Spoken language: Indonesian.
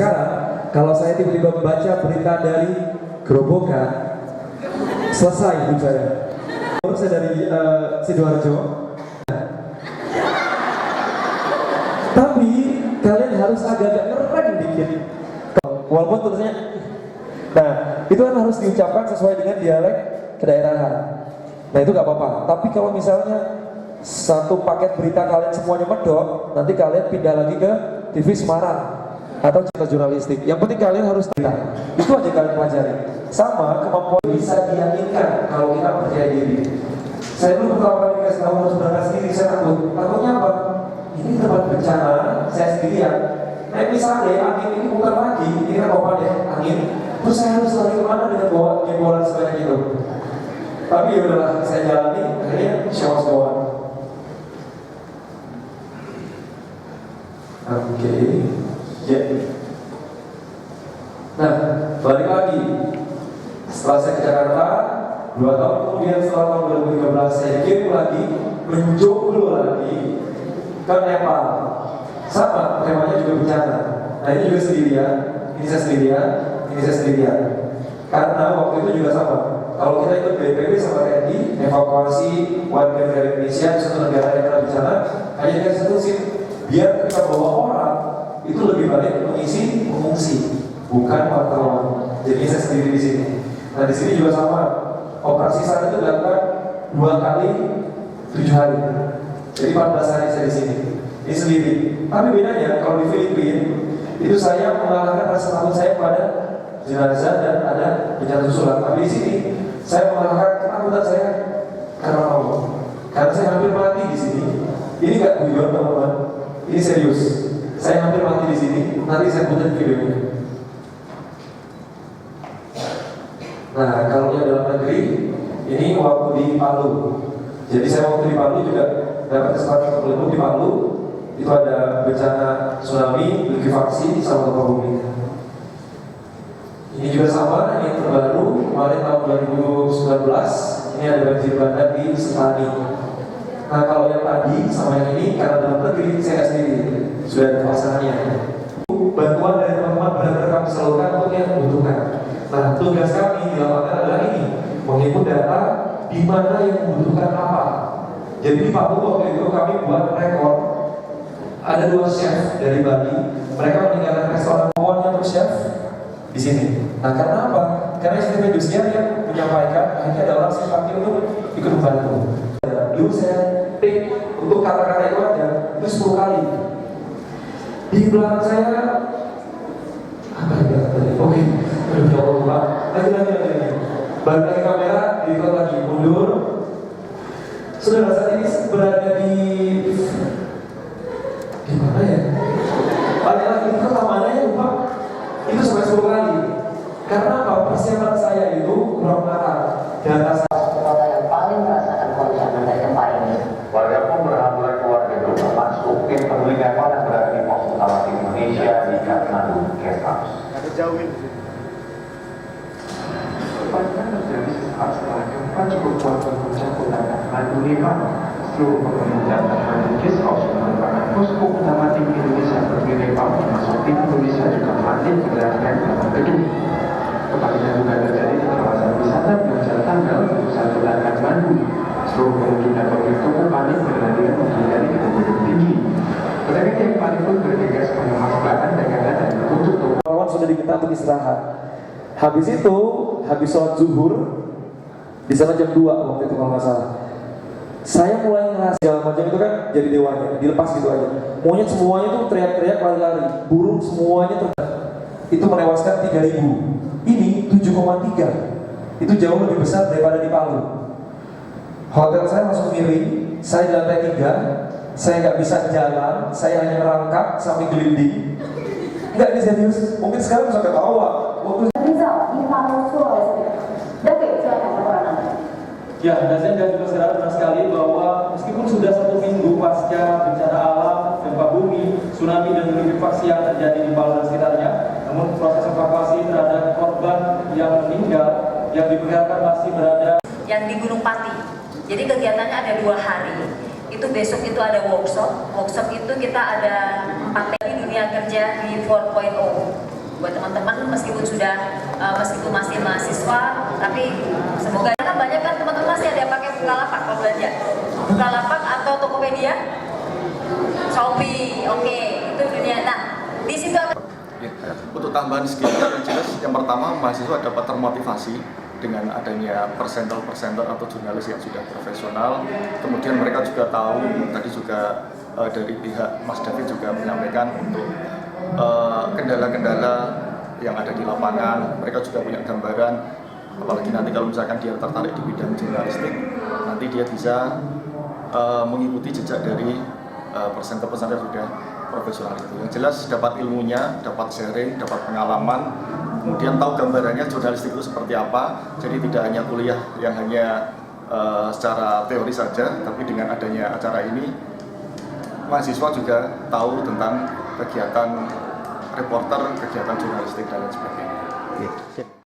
Sekarang, kalau saya tiba-tiba membaca berita dari Gerobokan, selesai hidup saya. Saya dari Sidoarjo. Tapi kalian harus agak-agak ngerem dikit. Walaupun tulisannya, nah itu kan harus diucapkan sesuai dengan dialek kedaerahan. Nah itu gak apa-apa. Tapi kalau misalnya satu paket berita kalian semuanya medok, nanti kalian pindah lagi ke TV Semarang atau cerita jurnalistik. Yang penting kalian harus tahu. Itu aja kalian pelajari. Sama kemampuan bisa diyakinkan kalau kita percaya diri. Saya dulu pertama kali dikasih tahu harus berangkat sendiri, saya takut. Takutnya apa? Ini tempat bencana, saya sendirian. Nah misalnya angin ini bukan lagi, ini kan opan ya, angin. Terus saya harus lari kemana dengan bawa jebolan sebanyak itu? Tapi ya udahlah, saya jalani, akhirnya show us go on. Oke, ya. Nah, balik lagi. Setelah saya ke Jakarta, 2 tahun kemudian setelah tahun 2013 saya kirim lagi, menjomblo lagi ke Nepal. Sama, temanya juga bencana. Nah ini juga sendirian, ini saya sendirian, ini saya sendirian. Karena waktu itu juga sama. Kalau kita ikut BNPB sama TNI, evakuasi warga negara Indonesia di suatu negara yang kena bencana, hanya dikasih satu SIM. Biar kita bawa orang, itu lebih baik mengungsi, bukan wartawan. Jadi saya sendiri di sini. Nah di sini juga sama. Operasi saat itu dilakukan 2 kali 7 hari. Jadi 14 hari saya di sini. Ini sendiri. Tapi bedanya kalau di Filipina itu saya mengalahkan rasa takut saya pada jenazah dan ada bencana susulan. Tapi di sini saya mengalahkan ketakutan saya karena Allah. Karena saya hampir mati di sini. Ini nggak guyon teman-teman. Ini serius. Saya hampir mati di sini. Nanti saya putar videonya. Nah, kalau yang dalam negeri, ini waktu di Palu. Jadi saya waktu di Palu juga dapat kesempatan untuk meliput di Palu. Itu ada bencana tsunami, likuifaksi sama gempa bumi. Ini juga sama, ini terbaru kemarin tahun 2019. Ini ada banjir bandang di Sentani. Nah kalau yang tadi sama yang ini karena dalam negeri saya nggak sendiri, sudah ada pasangannya. Bantuan dari teman-teman benar-benar kami salurkan untuk yang membutuhkan. Nah tugas kami di lapangan adalah ini, menghimpun data di mana yang membutuhkan apa. Jadi di Palu waktu itu kami buat rekor. Ada 2 chef dari Bali, mereka meninggalkan restoran awalnya untuk chef di sini. Nah karena apa? Karena istri industrial yang menyampaikan akhirnya ada orang simpati untuk ikut membantu. Dulu saya pick untuk kata-kata itu aja itu 10 kali. Di belakang saya apa ya tadi? Oke, udah jauh lupa. Lagi. Balik lagi kamera, diikut lagi mundur. Saudara saat ini berada di mana ya? Balik lagi itu mana ya lupa? Itu sampai 10 kali. Karena apa? Persiapan saya itu kurang matang. Data saya kota yang paling merasakan goncangan dari gempa ini. Warga pun berhamburan keluar gedung termasuk tim peduli Nepal yang berada di pos utama Indonesia di Kathmandu, Guest House. Ada jauhin di sini. Kepanikan terjadi sesaat setelah gempa cukup kuat mengguncang kota Kathmandu, Nepal. Seluruh pemerintah Kathmandu Guest House merupakan posko utama tim Indonesia peduli Nepal, termasuk tim Indonesia juga hadir berada di dalam gedung. Kepanikan juga terjadi di kawasan wisata Belajar Tanggal, pusat kota Kathmandu. Seluruh pengunjung dan pemilik toko panik berlarian menghindari gedung-gedung tinggi. Pedagang yang panik pun bergegas mengemas bahan dagangan dan menutup toko. kawan sudah diminta untuk istirahat. Habis itu, habis sholat zuhur, di sana jam 2 waktu itu kalau nggak salah. Saya mulai ngerasa segala macam itu kan jadi dewanya, dilepas gitu aja. Monyet semuanya tuh teriak-teriak lari-lari, burung semuanya itu menewaskan 3.000. Ini 7,3. Itu jauh lebih besar daripada di Palu. Hotel saya masuk miring, saya di lantai 3, saya nggak bisa jalan, saya hanya merangkak sampai gelinding. Enggak, ini serius. Mungkin sekarang bisa ketawa. Waktu ya, dan saya juga saudara benar sekali bahwa meskipun sudah 1 minggu pasca bencana alam, gempa bumi, tsunami dan likuifaksi yang terjadi di Palu dan sekitarnya, namun proses evakuasi terhadap korban yang meninggal yang diperkirakan masih berada Yang di Gunung Pati. Jadi kegiatannya ada 2 hari. Itu besok itu ada workshop. Workshop itu kita ada 4 dunia kerja di 4.0. meskipun masih mahasiswa, tapi semoga kan banyak kan teman-teman masih ada yang pakai Bukalapak kalau belanja. Bukalapak atau Tokopedia, Shopee, oke, itu dunia. Nah, di situ untuk tambahan skill yang jelas, yang pertama mahasiswa dapat termotivasi dengan adanya presenter atau jurnalis yang sudah profesional. Kemudian mereka juga tahu, tadi juga dari pihak Mas David juga menyampaikan untuk kendala-kendala yang ada di lapangan. Mereka juga punya gambaran, apalagi nanti kalau misalkan dia tertarik di bidang jurnalistik, nanti dia bisa mengikuti jejak dari presenter-presenter sudah profesional itu. Yang jelas dapat ilmunya, dapat sharing, dapat pengalaman, kemudian tahu gambarannya jurnalistik itu seperti apa. Jadi tidak hanya kuliah yang hanya secara teori saja, tapi dengan adanya acara ini, mahasiswa juga tahu tentang kegiatan reporter, kegiatan jurnalistik dan lain sebagainya.